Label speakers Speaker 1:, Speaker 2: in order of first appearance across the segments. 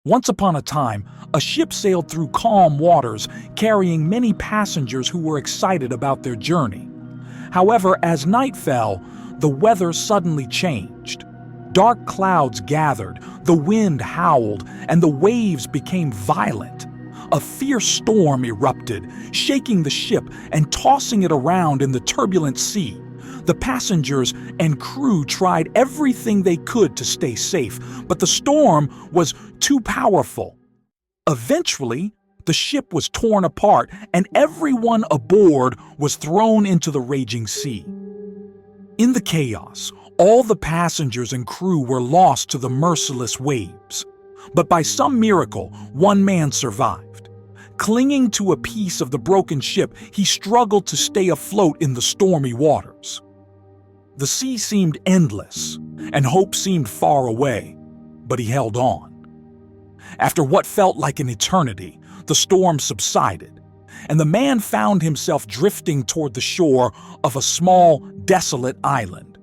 Speaker 1: Once upon a time, a ship sailed through calm waters, carrying many passengers who were excited about their journey. However, as night fell, the weather suddenly changed. Dark clouds gathered, the wind howled, and the waves became violent. A fierce storm erupted, shaking the ship and tossing it around in the turbulent sea. The passengers and crew tried everything they could to stay safe, but the storm was too powerful. Eventually, the ship was torn apart and everyone aboard was thrown into the raging sea. In the chaos, all the passengers and crew were lost to the merciless waves. But by some miracle, one man survived. Clinging to a piece of the broken ship, he struggled to stay afloat in the stormy waters. The sea seemed endless, and hope seemed far away, but he held on. After what felt like an eternity, the storm subsided, and the man found himself drifting toward the shore of a small, desolate island.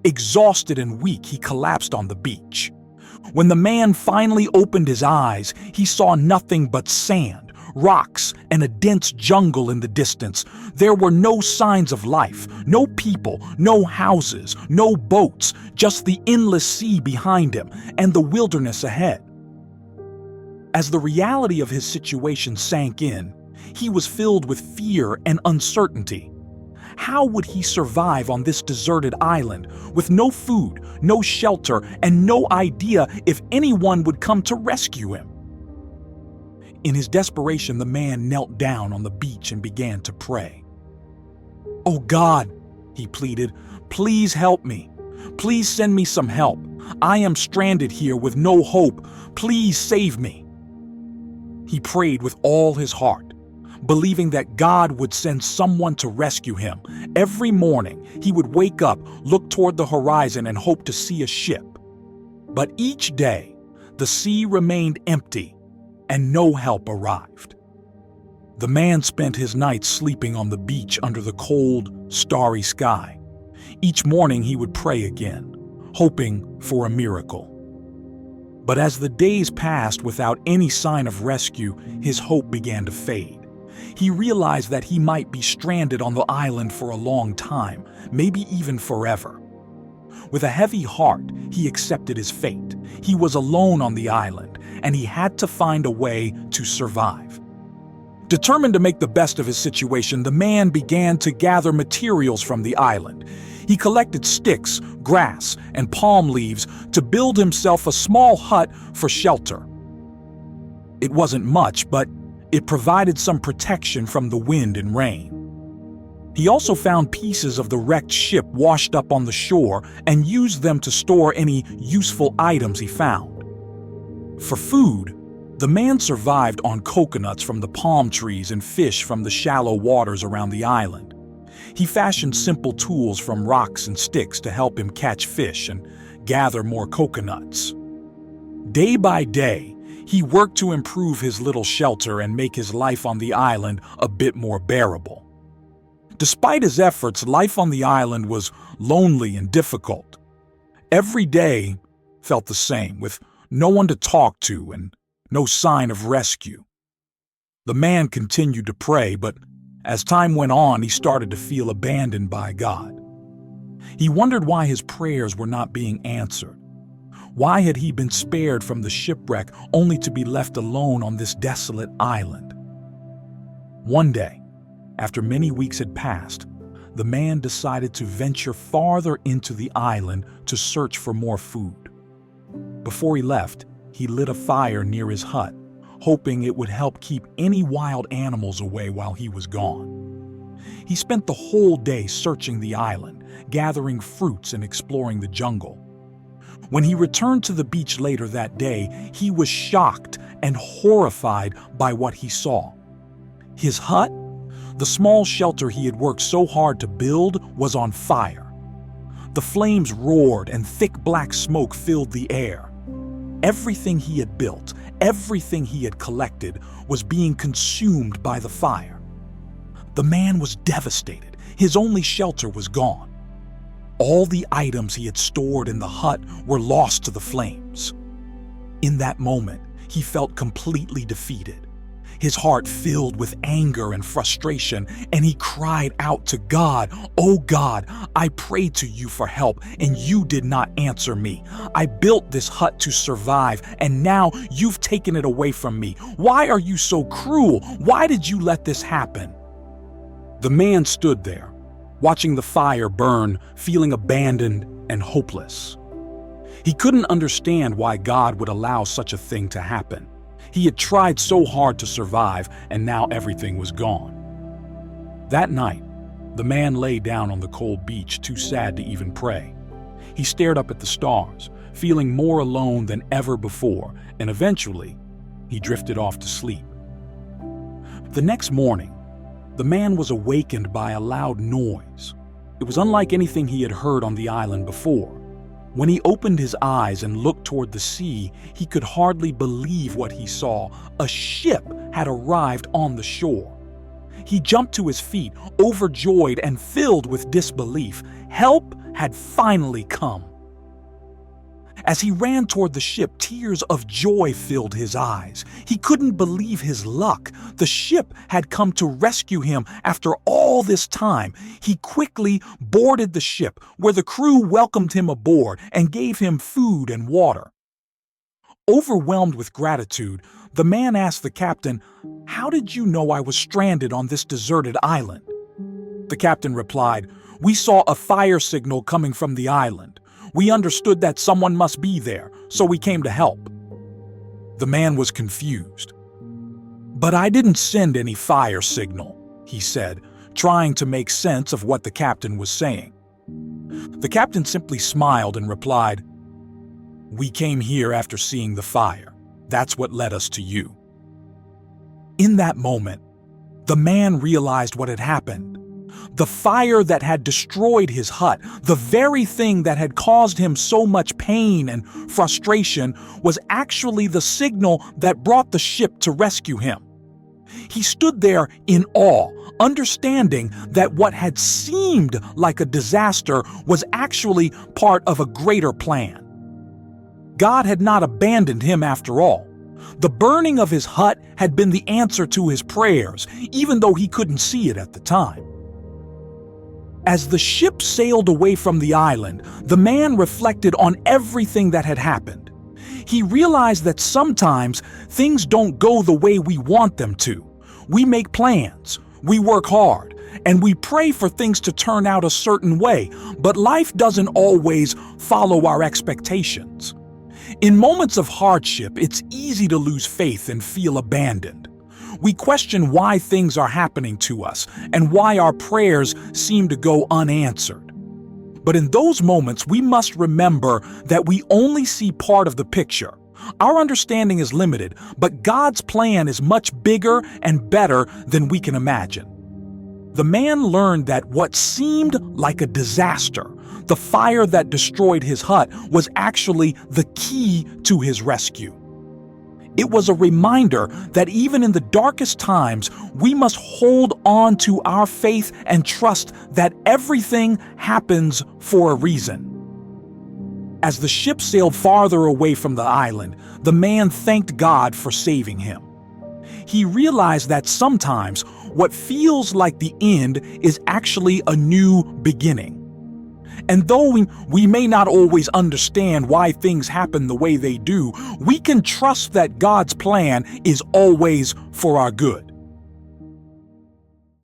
Speaker 1: Exhausted and weak, he collapsed on the beach. When the man finally opened his eyes, he saw nothing but sand, rocks, and a dense jungle in the distance. There were no signs of life, no people, no houses, no boats, just the endless sea behind him and the wilderness ahead. As the reality of his situation sank in, he was filled with fear and uncertainty. How would he survive on this deserted island with no food, no shelter, and no idea if anyone would come to rescue him? In his desperation, the man knelt down on the beach and began to pray. "Oh God," he pleaded, "please help me. Please send me some help. I am stranded here with no hope. Please save me." He prayed with all his heart, believing that God would send someone to rescue him. Every morning, he would wake up, look toward the horizon, and hope to see a ship. But each day, the sea remained empty, and no help arrived. The man spent his nights sleeping on the beach under the cold, starry sky. Each morning he would pray again, hoping for a miracle. But as the days passed without any sign of rescue, his hope began to fade. He realized that he might be stranded on the island for a long time, maybe even forever. With a heavy heart, he accepted his fate. He was alone on the island, and he had to find a way to survive. Determined to make the best of his situation, the man began to gather materials from the island. He collected sticks, grass, and palm leaves to build himself a small hut for shelter. It wasn't much, but it provided some protection from the wind and rain. He also found pieces of the wrecked ship washed up on the shore and used them to store any useful items he found. For food, the man survived on coconuts from the palm trees and fish from the shallow waters around the island. He fashioned simple tools from rocks and sticks to help him catch fish and gather more coconuts. Day by day, he worked to improve his little shelter and make his life on the island a bit more bearable. Despite his efforts, life on the island was lonely and difficult. Every day felt the same, with no one to talk to and no sign of rescue. The man continued to pray, but as time went on, he started to feel abandoned by God. He wondered why his prayers were not being answered. Why had he been spared from the shipwreck only to be left alone on this desolate island? One day, after many weeks had passed, the man decided to venture farther into the island to search for more food. Before he left, he lit a fire near his hut, hoping it would help keep any wild animals away while he was gone. He spent the whole day searching the island, gathering fruits and exploring the jungle. When he returned to the beach later that day, he was shocked and horrified by what he saw. His hut, the small shelter he had worked so hard to build, was on fire. The flames roared and thick black smoke filled the air. Everything he had built, everything he had collected, was being consumed by the fire. The man was devastated. His only shelter was gone. All the items he had stored in the hut were lost to the flames. In that moment, he felt completely defeated. His heart filled with anger and frustration, and he cried out to God, "Oh God, I prayed to you for help, and you did not answer me. I built this hut to survive, and now you've taken it away from me. Why are you so cruel? Why did you let this happen?" The man stood there, watching the fire burn, feeling abandoned and hopeless. He couldn't understand why God would allow such a thing to happen. He had tried so hard to survive, and now everything was gone. That night, the man lay down on the cold beach, too sad to even pray. He stared up at the stars, feeling more alone than ever before, and eventually, he drifted off to sleep. The next morning, the man was awakened by a loud noise. It was unlike anything he had heard on the island before. When he opened his eyes and looked toward the sea, he could hardly believe what he saw. A ship had arrived on the shore. He jumped to his feet, overjoyed and filled with disbelief. Help had finally come. As he ran toward the ship, tears of joy filled his eyes. He couldn't believe his luck. The ship had come to rescue him after all this time. He quickly boarded the ship, where the crew welcomed him aboard and gave him food and water. Overwhelmed with gratitude, the man asked the captain, "How did you know I was stranded on this deserted island?" The captain replied, "We saw a fire signal coming from the island. We understood that someone must be there, so we came to help." The man was confused. "But I didn't send any fire signal," he said, trying to make sense of what the captain was saying. The captain simply smiled and replied, "We came here after seeing the fire. That's what led us to you." In that moment, the man realized what had happened. The fire that had destroyed his hut, the very thing that had caused him so much pain and frustration, was actually the signal that brought the ship to rescue him. He stood there in awe, understanding that what had seemed like a disaster was actually part of a greater plan. God had not abandoned him after all. The burning of his hut had been the answer to his prayers, even though he couldn't see it at the time. As the ship sailed away from the island, the man reflected on everything that had happened. He realized that sometimes things don't go the way we want them to. We make plans, we work hard, and we pray for things to turn out a certain way, but life doesn't always follow our expectations. In moments of hardship, it's easy to lose faith and feel abandoned. We question why things are happening to us and why our prayers seem to go unanswered. But in those moments, we must remember that we only see part of the picture. Our understanding is limited, but God's plan is much bigger and better than we can imagine. The man learned that what seemed like a disaster, the fire that destroyed his hut, was actually the key to his rescue. It was a reminder that even in the darkest times, we must hold on to our faith and trust that everything happens for a reason. As the ship sailed farther away from the island, the man thanked God for saving him. He realized that sometimes what feels like the end is actually a new beginning. And though we may not always understand why things happen the way they do, we can trust that God's plan is always for our good.